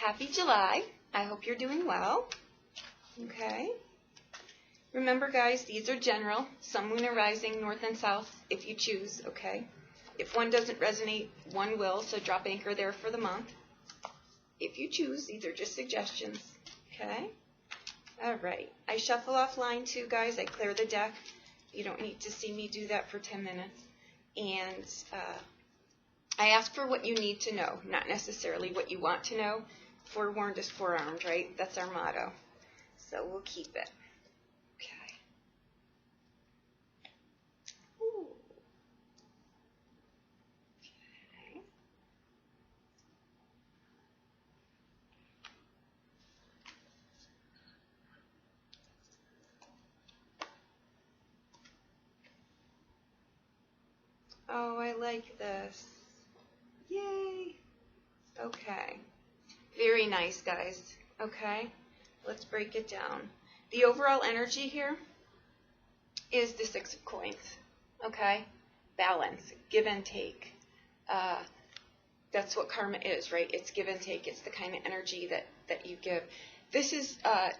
Happy July. I hope you're doing well. Okay. Remember, guys, these are general. Sun, moon, or rising, north and south, if you choose, okay? If one doesn't resonate, one will, so drop anchor there for the month. If you choose, these are just suggestions, okay? All right. I shuffle offline too, guys. I clear the deck. You don't need to see me do that for 10 minutes. And I ask for what you need to know, not necessarily what you want to know. Forewarned is forearmed, right? That's our motto. So we'll keep it. Okay. Ooh. Okay. Oh, I like this. Yay. Okay. Very nice, guys. Okay. Let's break it down. The overall energy here is the Six of Coins. Okay. Balance. Give and take. That's what karma is, right? It's give and take. It's the kind of energy that you give. This is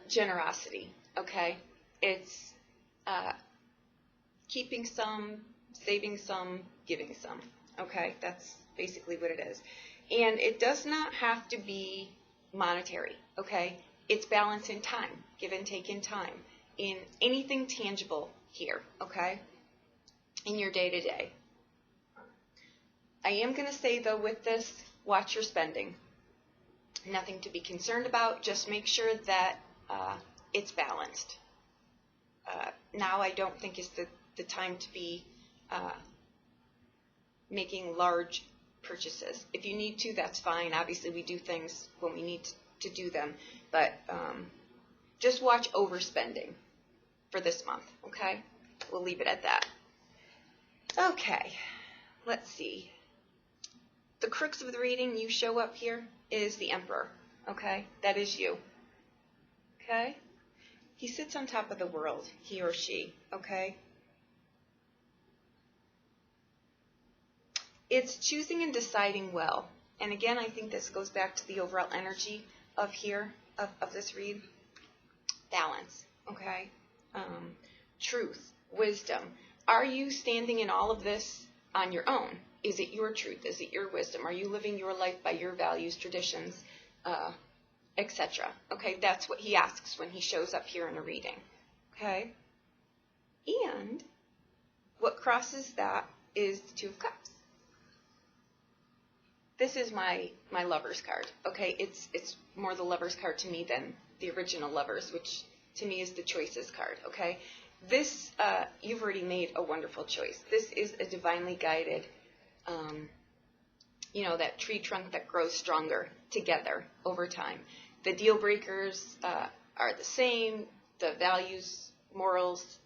generosity. Okay. It's keeping some, saving some, giving some. Okay. That's basically what it is. And it does not have to be monetary, okay? It's balance in time, give and take in time, in anything tangible here, okay? In your day-to-day. I am going to say, though, with this, watch your spending. Nothing to be concerned about. Just make sure that it's balanced. Now I don't think is the time to be making large purchases. If you need to, that's fine. Obviously, we do things when we need to do them, but just watch overspending for this month, okay? We'll leave it at that. Okay, let's see. The crux of the reading, you show up here, is the Emperor, okay? That is you, okay? He sits on top of the world, he or she, okay? It's choosing and deciding well. And again, I think this goes back to the overall energy of here, of this read. Balance, okay? Truth, wisdom. Are you standing in all of this on your own? Is it your truth? Is it your wisdom? Are you living your life by your values, traditions, etc.? Okay, that's what he asks when he shows up here in a reading. Okay? And what crosses that is the Two of Cups. This is my Lover's card, okay? It's more the Lover's card to me than the original Lovers, which to me is the Choices card, okay? This, you've already made a wonderful choice. This is a divinely guided, that tree trunk that grows stronger together over time. The deal breakers are the same, the values, morals,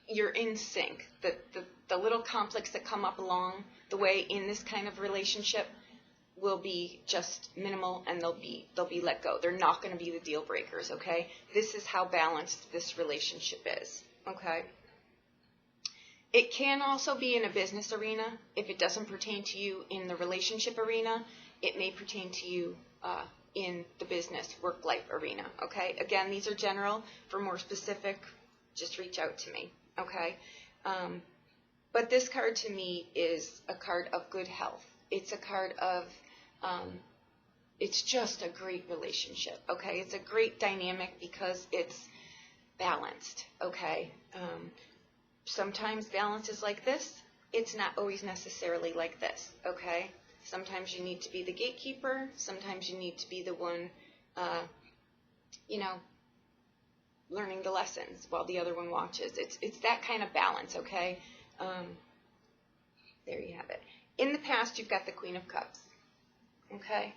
you're in sync. The little conflicts that come up along the way in this kind of relationship will be just minimal, and they'll be let go. They're not going to be the deal breakers, okay? This is how balanced this relationship is, okay? It can also be in a business arena. If it doesn't pertain to you in the relationship arena, it may pertain to you in the business, work-life arena, okay? Again, these are general. For more specific, just reach out to me, okay? But this card to me is a card of good health. It's a card of, it's just a great relationship, okay? It's a great dynamic because it's balanced, okay? Sometimes balance is like this. It's not always necessarily like this, okay? Sometimes you need to be the gatekeeper. Sometimes you need to be the one, learning the lessons while the other one watches. It's that kind of balance, okay? There you have it. In the past, you've got the Queen of Cups, okay?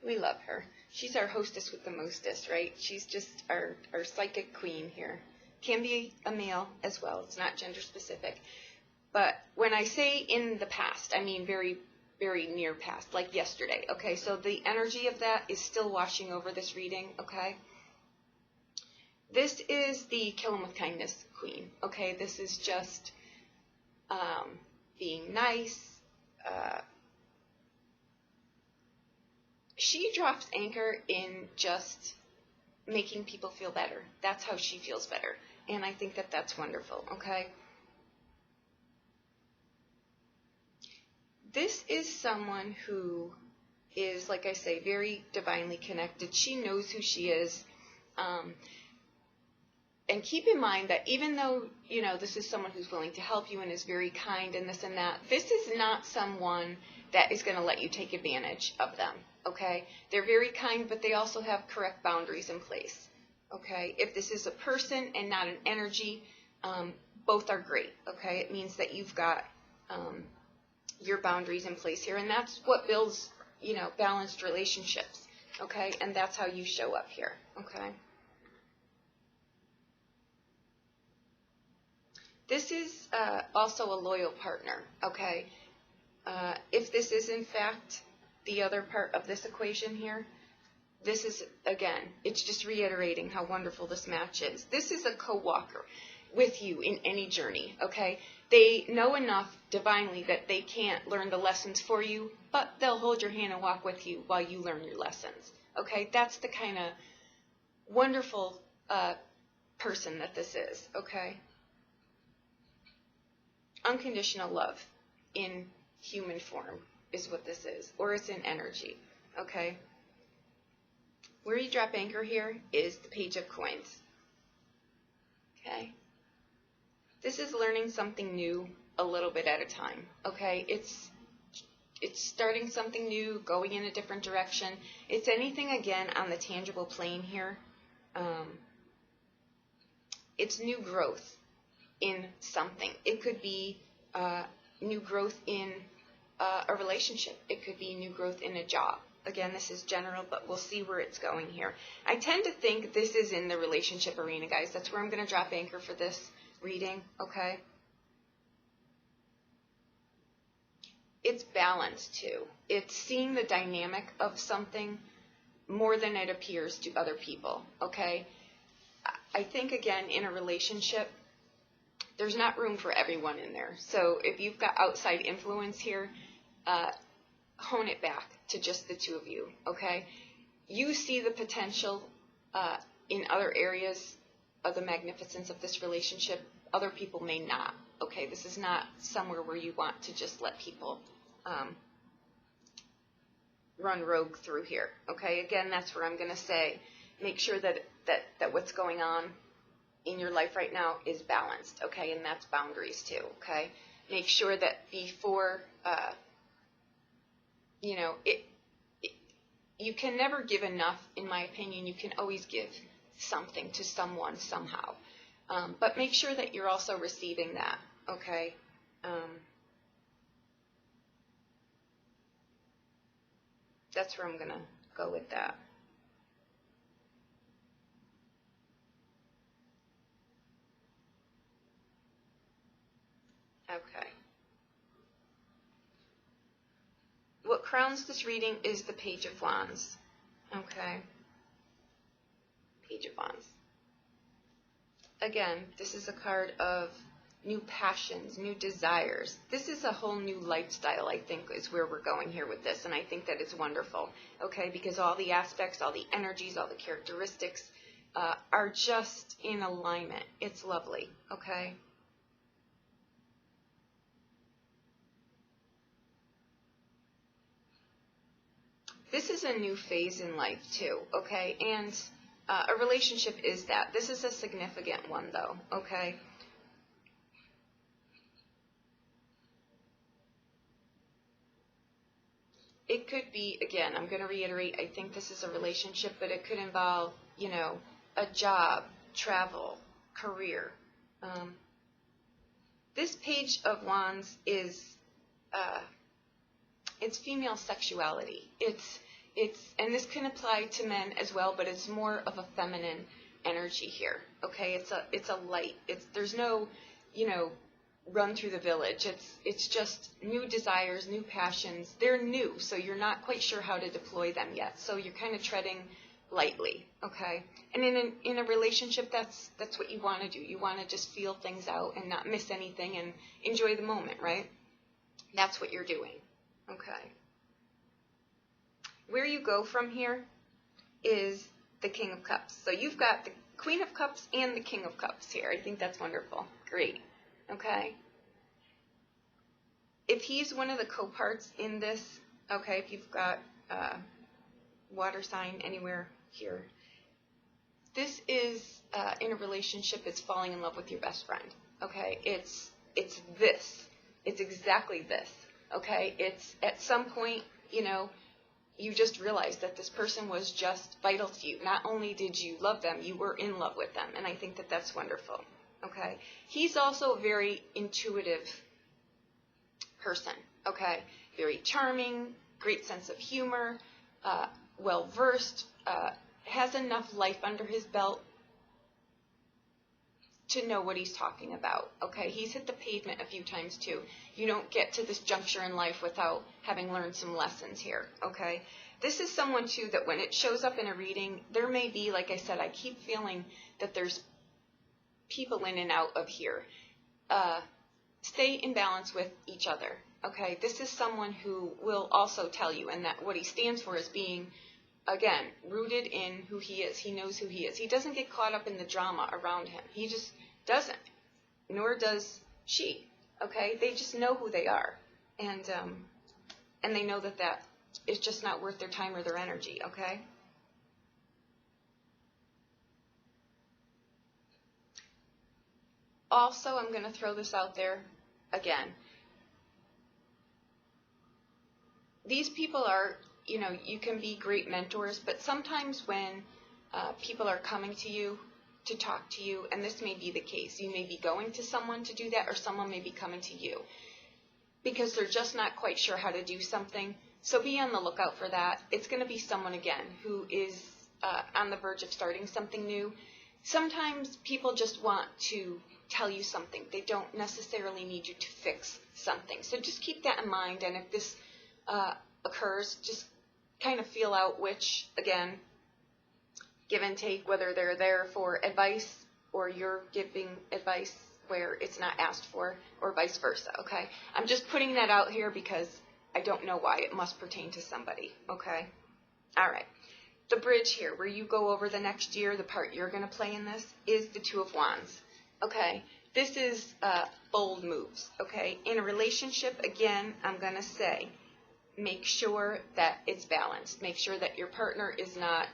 We love her. She's our hostess with the mostest, right? She's just our psychic queen here. Can be a male as well. It's not gender specific. But when I say in the past, I mean very, very near past, like yesterday, okay? So the energy of that is still washing over this reading, okay? This is the Kill 'em with Kindness queen, okay? This is just being nice, she drops anchor in just making people feel better. That's how she feels better. And I think that that's wonderful, okay? This is someone who is, like I say, very divinely connected. She knows who she is. And keep in mind that even though, you know, this is someone who's willing to help you and is very kind and this and that, this is not someone that is going to let you take advantage of them, okay? They're very kind, but they also have correct boundaries in place, okay? If this is a person and not an energy, both are great, okay? It means that you've got your boundaries in place here, and that's what builds, you know, balanced relationships, okay? And that's how you show up here, okay? This is also a loyal partner, okay? If this is, in fact, the other part of this equation here, this is, again, it's just reiterating how wonderful this match is. This is a co-walker with you in any journey, okay? They know enough divinely that they can't learn the lessons for you, but they'll hold your hand and walk with you while you learn your lessons, okay? That's the kind of wonderful person that this is, okay? Unconditional love in human form is what this is, or it's in energy, okay? Where you drop anchor here is the Page of Coins, okay? This is learning something new a little bit at a time, okay? It's starting something new, going in a different direction. It's anything, again, on the tangible plane here. It's new growth in something. It could be new growth in a relationship. It could be new growth in a job. Again, this is general, but we'll see where it's going here. I tend to think this is in the relationship arena, guys. That's where I'm going to drop anchor for this reading, okay? It's balance, too. It's seeing the dynamic of something more than it appears to other people, okay? I think, again, in a relationship, there's not room for everyone in there. So if you've got outside influence here, hone it back to just the two of you, okay? You see the potential in other areas of the magnificence of this relationship. Other people may not, okay? This is not somewhere where you want to just let people run rogue through here, okay? Again, that's where I'm going to say, make sure that what's going on in your life right now is balanced, okay? And that's boundaries too, okay? Make sure that before, you know, you can never give enough, in my opinion. You can always give something to someone somehow. But make sure that you're also receiving that, okay? That's where I'm going to go with that. Okay. What crowns this reading is the Page of Wands. Okay. Page of Wands. Again, this is a card of new passions, new desires. This is a whole new lifestyle, I think, is where we're going here with this, and I think that it's wonderful, okay, because all the aspects, all the energies, all the characteristics are just in alignment. It's lovely, okay? This is a new phase in life, too, okay, and a relationship is that. This is a significant one, though, okay? It could be, again, I'm going to reiterate, I think this is a relationship, but it could involve, you know, a job, travel, career. This Page of Wands is, it's female sexuality. It's, and this can apply to men as well, but it's more of a feminine energy here, okay? It's a light. There's no, you know, run through the village. It's just new desires, new passions. They're new, so you're not quite sure how to deploy them yet. So you're kind of treading lightly, okay? And in a relationship, that's what you want to do. You want to just feel things out and not miss anything and enjoy the moment, right? That's what you're doing, okay? where you go from here is the King of Cups. So you've got the Queen of Cups and the King of Cups here. I think that's wonderful. Great. Okay. If he's one of the co-parts in this, okay, if you've got water sign anywhere here, this is in a relationship, it's falling in love with your best friend. Okay. It's this. It's exactly this. Okay. It's at some point, you know, you just realized that this person was just vital to you. Not only did you love them, you were in love with them. And I think that that's wonderful. Okay. He's also a very intuitive person. Okay. Very charming, great sense of humor, well-versed, has enough life under his belt to know what he's talking about. Okay. He's hit the pavement a few times too. You don't get to this juncture in life without having learned some lessons here. Okay. This is someone too that when it shows up in a reading, there may be, like I said, I keep feeling that there's people in and out of here. Stay in balance with each other. Okay. This is someone who will also tell you, and that what he stands for is being, again, rooted in who he is. He knows who he is. He doesn't get caught up in the drama around him. He just doesn't. Nor does she. Okay? They just know who they are. And they know that that is just not worth their time or their energy. Okay? Also, I'm going to throw this out there again. These people are, you know, you can be great mentors, but sometimes when people are coming to you to talk to you, and this may be the case, you may be going to someone to do that, or someone may be coming to you because they're just not quite sure how to do something. So be on the lookout for that. It's going to be someone, again, who is on the verge of starting something new. Sometimes people just want to tell you something. They don't necessarily need you to fix something. So just keep that in mind, and if this occurs, just kind of feel out which, again, give and take, whether they're there for advice or you're giving advice where it's not asked for, or vice versa. Okay, I'm just putting that out here because I don't know why it must pertain to somebody. Okay, all right. The bridge here, where you go over the next year, the part you're going to play in this is the Two of Wands. Okay, this is bold moves. Okay, in a relationship, again, I'm going to say, make sure that it's balanced. Make sure that your partner is not,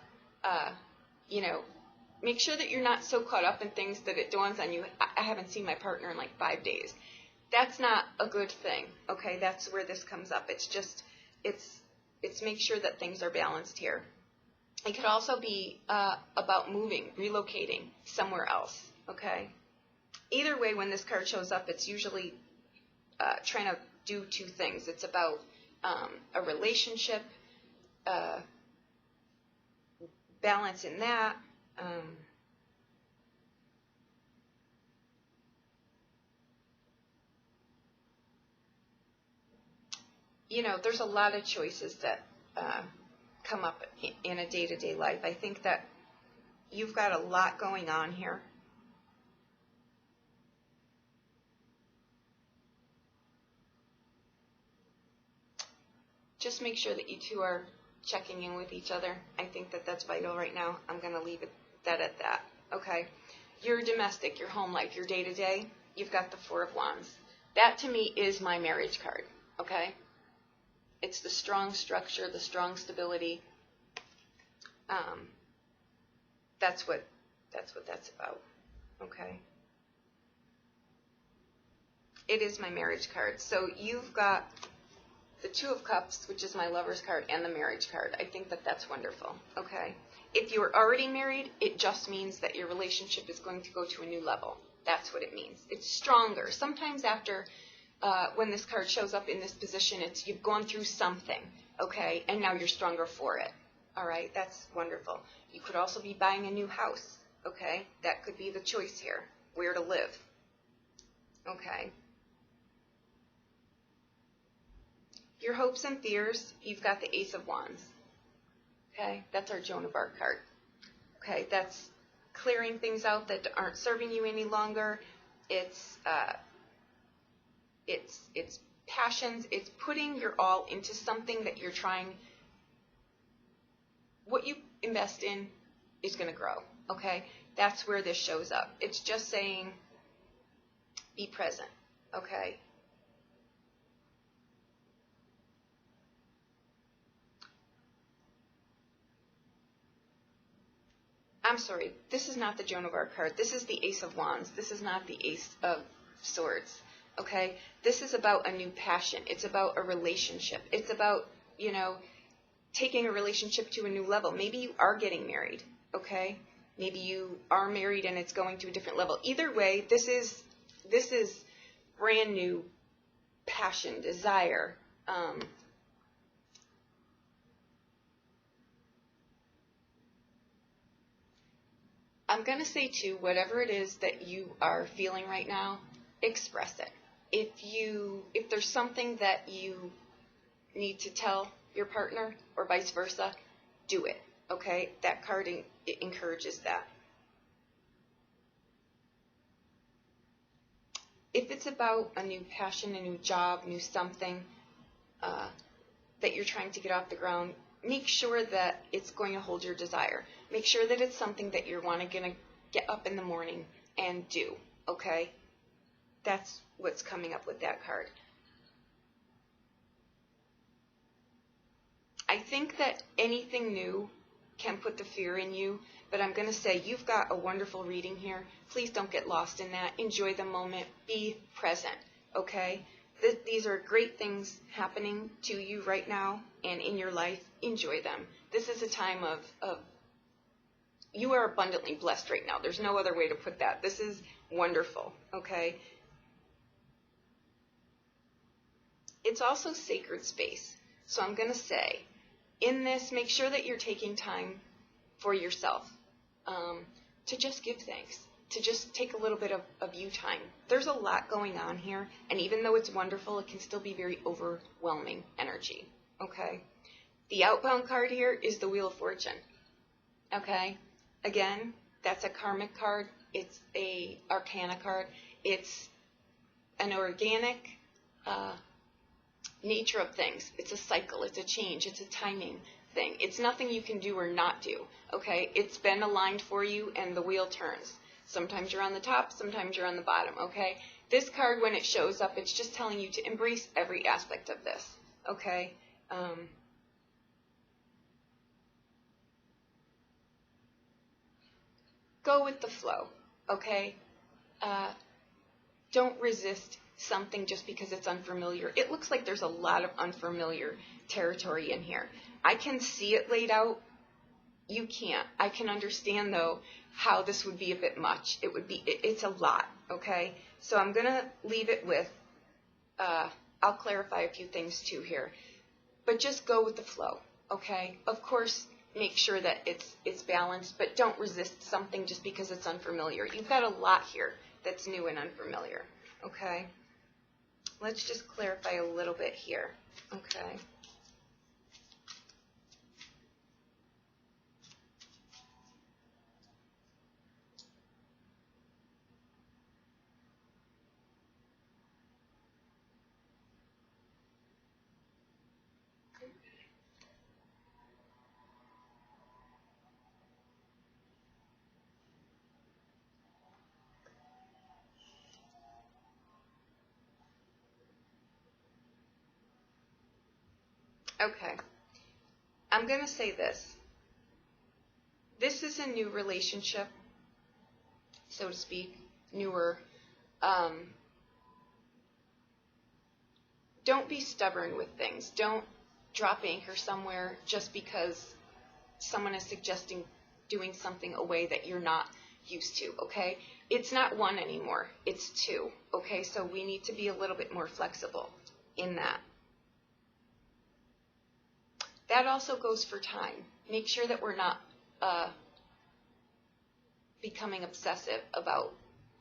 make sure that you're not so caught up in things that it dawns on you, I haven't seen my partner in like 5 days. That's not a good thing. Okay, that's where this comes up. It's just, it's make sure that things are balanced here. It could also be about moving, relocating somewhere else. Okay. Either way, when this card shows up, it's usually trying to do two things. It's about a relationship, balance in that. There's a lot of choices that come up in a day-to-day life. I think that you've got a lot going on here. Just make sure that you two are checking in with each other. I think that that's vital right now. I'm going to leave that at that. Okay. Your domestic, your home life, your day-to-day, you've got the Four of Wands. That to me is my marriage card. Okay. It's the strong structure, the strong stability. That's what that's about. Okay. It is my marriage card. So you've got the Two of Cups, which is my lover's card, and the marriage card. I think that that's wonderful. Okay. If you're already married, it just means that your relationship is going to go to a new level. That's what it means. It's stronger. Sometimes after, when this card shows up in this position, it's you've gone through something, okay, and now you're stronger for it. All right. That's wonderful. You could also be buying a new house. Okay. That could be the choice here, where to live. Okay. Your hopes and fears, you've got the Ace of Wands. Okay, that's our Joan of Arc card. Okay, that's clearing things out that aren't serving you any longer. It's passions. It's putting your all into something that you're trying what you invest in is going to grow, okay? That's where this shows up. It's just saying be present, okay? I'm sorry, this is not the Joan of Arc card. This is the Ace of Wands. This is not the Ace of Swords, okay? This is about a new passion. It's about a relationship. It's about, you know, taking a relationship to a new level. Maybe you are getting married, okay? Maybe you are married and it's going to a different level. Either way, this is brand new passion, desire. I'm going to say too, whatever it is that you are feeling right now, express it. If there's something that you need to tell your partner or vice versa, do it, okay? That card it encourages that. If it's about a new passion, a new job, new something that you're trying to get off the ground, make sure that it's going to hold your desire. Make sure that it's something that you're going to get up in the morning and do, okay? That's what's coming up with that card. I think that anything new can put the fear in you, but I'm going to say you've got a wonderful reading here. Please don't get lost in that. Enjoy the moment. Be present, okay? These are great things happening to you right now and in your life. Enjoy them. This is a time of you are abundantly blessed right now. There's no other way to put that. This is wonderful, okay? It's also sacred space. So I'm going to say, in this, make sure that you're taking time for yourself to just give thanks, to just take a little bit of you time. There's a lot going on here, and even though it's wonderful, it can still be very overwhelming energy, okay? The outbound card here is the Wheel of Fortune, okay? Again, that's a karmic card. It's a arcana card. It's an organic nature of things. It's a cycle. It's a change. It's a timing thing. It's nothing you can do or not do, okay? It's been aligned for you, and the wheel turns. Sometimes you're on the top, sometimes you're on the bottom, okay? This card, when it shows up, it's just telling you to embrace every aspect of this, okay? Go with the flow, okay? Don't resist something just because it's unfamiliar. It looks like there's a lot of unfamiliar territory in here. I can see it laid out. You can't. I can understand, though, how this would be a bit much. It's a lot, okay? So I'm going to leave it with, I'll clarify a few things too here. But just go with the flow, okay? Of course, make sure that it's balanced, but don't resist something just because it's unfamiliar. You've got a lot here that's new and unfamiliar, okay? Let's just clarify a little bit here, okay? Okay, I'm going to say this. This is a new relationship, so to speak, newer. Don't be stubborn with things. Don't drop anchor somewhere just because someone is suggesting doing something a way that you're not used to, okay? It's not one anymore. It's two, okay? So we need to be a little bit more flexible in that. That also goes for time. Make sure that we're not becoming obsessive about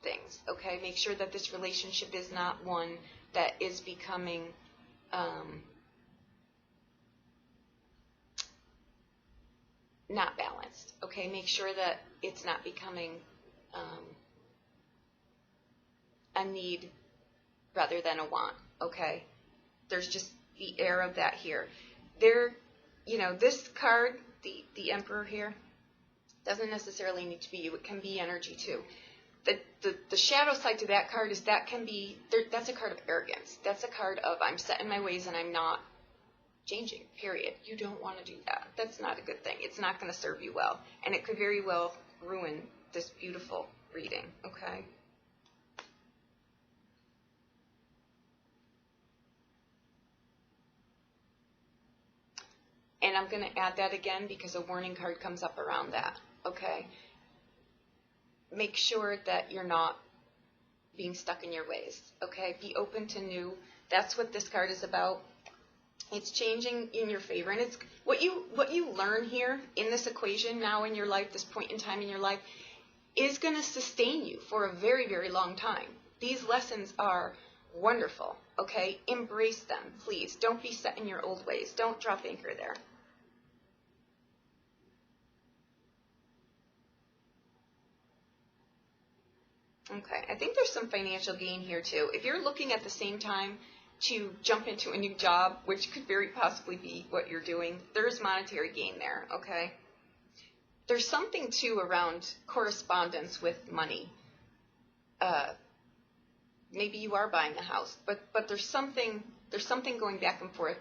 things, okay? Make sure that this relationship is not one that is becoming not balanced, okay? Make sure that it's not becoming a need rather than a want, okay? There's just the air of that here. You know, this card the Emperor here. Doesn't necessarily need to be you. It can be energy too. The shadow side to that card is that's a card of arrogance. That's a card of I'm set in my ways and I'm not changing, period. You don't want to do that. That's not a good thing. It's not going to serve you well. And it could very well ruin this beautiful reading, okay? And I'm going to add that again because a warning card comes up around that, okay? Make sure that you're not being stuck in your ways, okay? Be open to new. That's what this card is about. It's changing in your favor. And it's what you learn here in this equation now in your life, this point in time in your life, is going to sustain you for a very, very long time. These lessons are wonderful, okay? Embrace them, please. Don't be set in your old ways. Don't drop anchor there. Okay, I think there's some financial gain here too. If you're looking at the same time to jump into a new job, which could very possibly be what you're doing, there's monetary gain there, okay? There's something too around correspondence with money. Maybe you are buying a house, but there's something going back and forth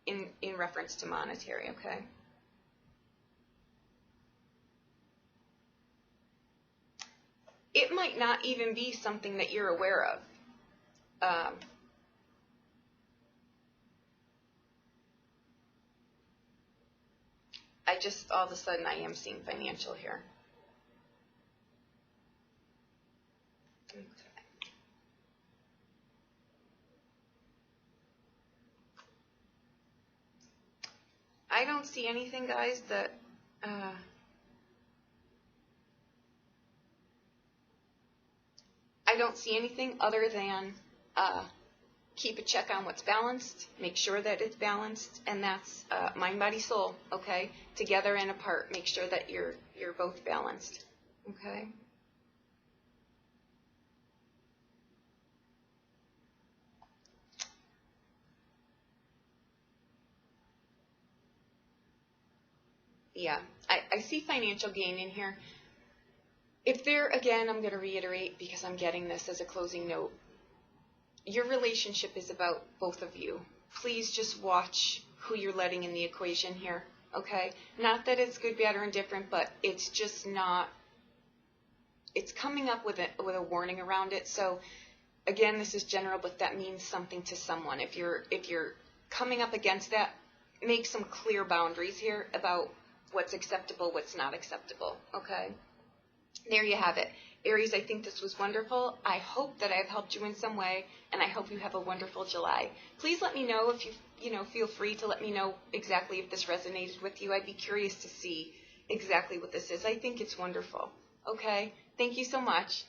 in reference to monetary, okay? It might not even be something that you're aware of. I just, all of a sudden, I am seeing financial here. Okay. I don't see anything, guys, that... I don't see anything other than keep a check on what's balanced, make sure that it's balanced, and that's mind, body, soul, okay? Together and apart, make sure that you're both balanced, okay? Yeah, I see financial gain in here. If there, again, I'm going to reiterate because I'm getting this as a closing note, your relationship is about both of you. Please just watch who you're letting in the equation here, okay? Not that it's good, bad, or indifferent, but it's just not, it's coming up with a warning around it. So, again, this is general, but that means something to someone. If you're coming up against that, make some clear boundaries here about what's acceptable, what's not acceptable, okay? There you have it. Aries, I think this was wonderful. I hope that I've helped you in some way, and I hope you have a wonderful July. Please let me know if you feel free to let me know exactly if this resonated with you. I'd be curious to see exactly what this is. I think it's wonderful. Okay? Thank you so much.